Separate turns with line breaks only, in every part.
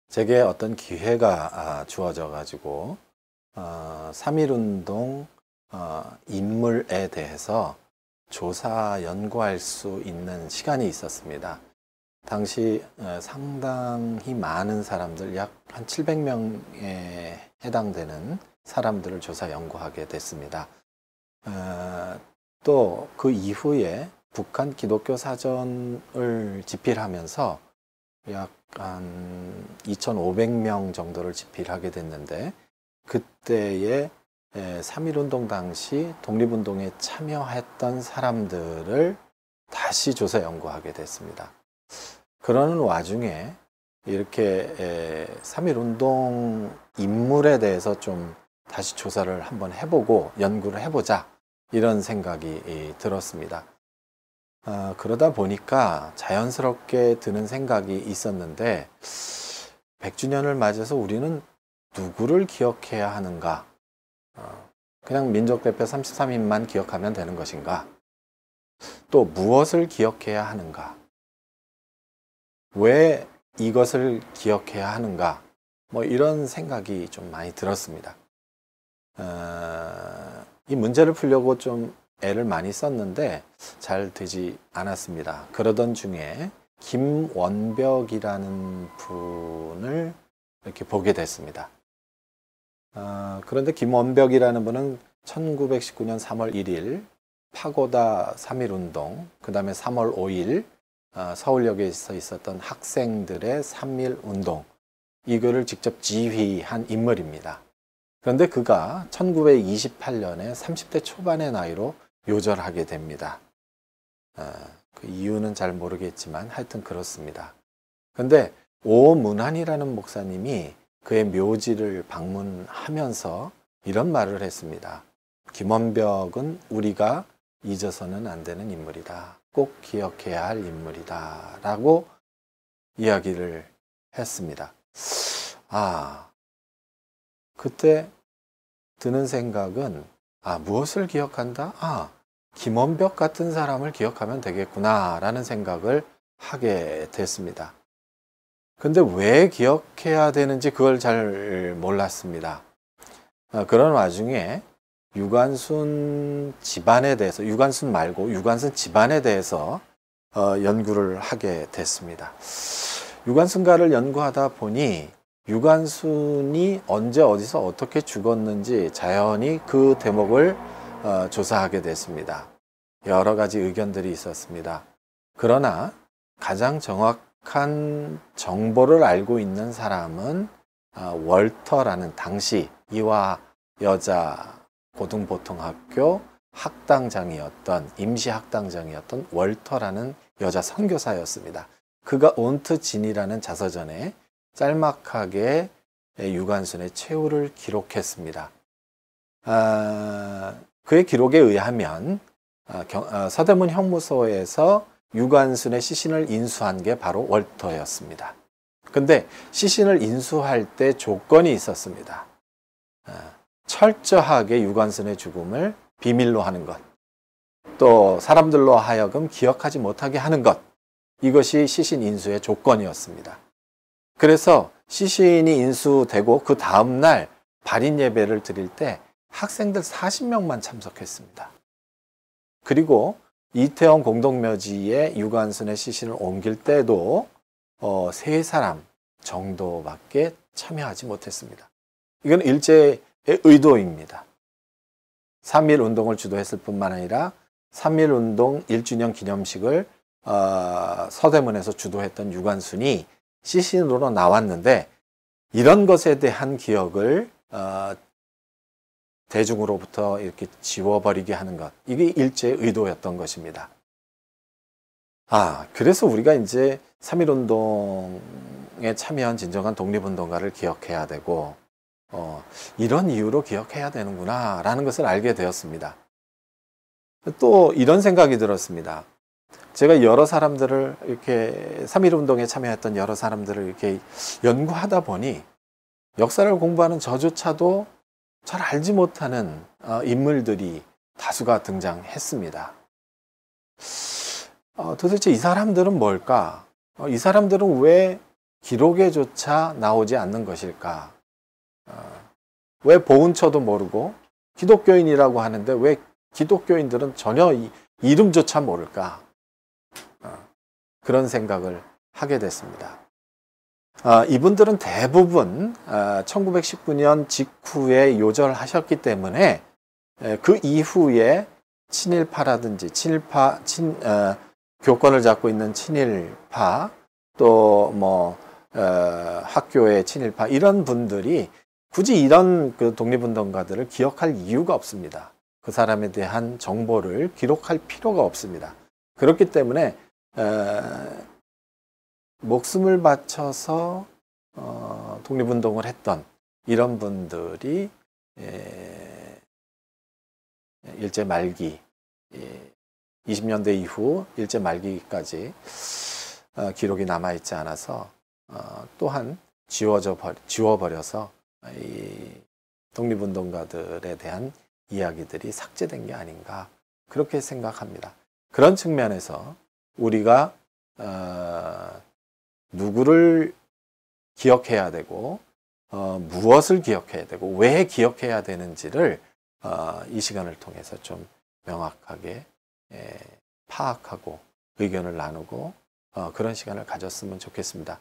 제게 어떤 기회가 주어져 가지고 3.1운동 인물에 대해서 조사 연구할 수 있는 시간이 있었습니다. 당시 상당히 많은 사람들, 약 한 700명에 해당되는 사람들을 조사 연구하게 됐습니다. 또 그 이후에 북한 기독교 사전을 집필하면서 약 한 2,500명 정도를 집필하게 됐는데, 그때의 3.1운동 당시 독립운동에 참여했던 사람들을 다시 조사 연구하게 됐습니다. 그러는 와중에 이렇게 3.1운동 인물에 대해서 좀 다시 조사를 한번 해보고 연구를 해보자, 이런 생각이 들었습니다. 그러다 보니까 자연스럽게 드는 생각이 있었는데, 100주년을 맞아서 우리는 누구를 기억해야 하는가? 그냥 민족대표 33인만 기억하면 되는 것인가? 또 무엇을 기억해야 하는가? 왜 이것을 기억해야 하는가? 뭐 이런 생각이 좀 많이 들었습니다. 이 문제를 풀려고 좀 애를 많이 썼는데 잘 되지 않았습니다. 그러던 중에 김원벽이라는 분을 이렇게 보게 됐습니다. 그런데 김원벽이라는 분은 1919년 3월 1일 파고다 3.1운동, 그 다음에 3월 5일 서울역에서 있었던 학생들의 3.1운동, 이거를 직접 지휘한 인물입니다. 그런데 그가 1928년에 30대 초반의 나이로 요절하게 됩니다. 그 이유는 잘 모르겠지만 하여튼 그렇습니다. 그런데 오문환이라는 목사님이 그의 묘지를 방문하면서 이런 말을 했습니다. 김원벽은 우리가 잊어서는 안 되는 인물이다. 꼭 기억해야 할 인물이다. 라고 이야기를 했습니다. 그때 드는 생각은, 무엇을 기억한다? 김원벽 같은 사람을 기억하면 되겠구나 라는 생각을 하게 됐습니다. 근데 왜 기억해야 되는지 그걸 잘 몰랐습니다. 그런 와중에 유관순 집안에 대해서, 유관순 말고 유관순 집안에 대해서 연구를 하게 됐습니다. 유관순가를 연구하다 보니 유관순이 언제 어디서 어떻게 죽었는지 자연히 그 대목을 조사하게 됐습니다. 여러 가지 의견들이 있었습니다. 그러나 가장 정확한 정보를 알고 있는 사람은 월터라는 당시 이화 여자 고등보통학교 학당장이었던, 임시학당장이었던 월터라는 여자 선교사였습니다. 그가 온트진이라는 자서전에 짤막하게 유관순의 최후를 기록했습니다. 그의 기록에 의하면 서대문 형무소에서 유관순의 시신을 인수한 게 바로 월터였습니다. 근데 시신을 인수할 때 조건이 있었습니다. 철저하게 유관순의 죽음을 비밀로 하는 것, 또 사람들로 하여금 기억하지 못하게 하는 것, 이것이 시신 인수의 조건이었습니다. 그래서 시신이 인수되고 그 다음날 발인 예배를 드릴 때 학생들 40명만 참석했습니다. 그리고 이태원 공동묘지에 유관순의 시신을 옮길 때도 3사람 정도밖에 참여하지 못했습니다. 이건 일제의 의도입니다. 3.1운동을 주도했을 뿐만 아니라 3.1운동 1주년 기념식을 서대문에서 주도했던 유관순이 시신으로 나왔는데, 이런 것에 대한 기억을 대중으로부터 이렇게 지워버리게 하는 것, 이게 일제의 의도였던 것입니다. 그래서 우리가 이제 3.1운동에 참여한 진정한 독립운동가를 기억해야 되고, 이런 이유로 기억해야 되는구나 라는 것을 알게 되었습니다. 또 이런 생각이 들었습니다. 제가 여러 사람들을 이렇게 3.1운동에 참여했던 여러 사람들을 이렇게 연구하다 보니 역사를 공부하는 저조차도 잘 알지 못하는 인물들이 가수가 등장했습니다. 도대체 이 사람들은 뭘까? 이 사람들은 왜 기록에조차 나오지 않는 것일까? 왜 보훈처도 모르고 기독교인이라고 하는데 왜 기독교인들은 전혀 이름조차 모를까? 그런 생각을 하게 됐습니다. 이분들은 대부분 1919년 직후에 요절하셨기 때문에 그 이후에 친일파라든지 교권을 잡고 있는 친일파, 또 뭐 학교의 친일파, 이런 분들이 굳이 이런 그 독립운동가들을 기억할 이유가 없습니다. 그 사람에 대한 정보를 기록할 필요가 없습니다. 그렇기 때문에 목숨을 바쳐서 독립운동을 했던 이런 분들이 일제 말기, 20년대 이후 일제 말기까지 기록이 남아있지 않아서 또한 지워버려서 이 독립운동가들에 대한 이야기들이 삭제된 게 아닌가, 그렇게 생각합니다. 그런 측면에서 우리가 누구를 기억해야 되고 무엇을 기억해야 되고 왜 기억해야 되는지를 이 시간을 통해서 좀 명확하게 파악하고 의견을 나누고 그런 시간을 가졌으면 좋겠습니다.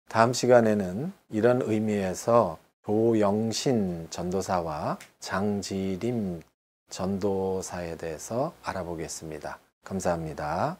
다음 시간에는 이런 의미에서 조영신 전도사와 장지림 전도사에 대해서 알아보겠습니다. 감사합니다.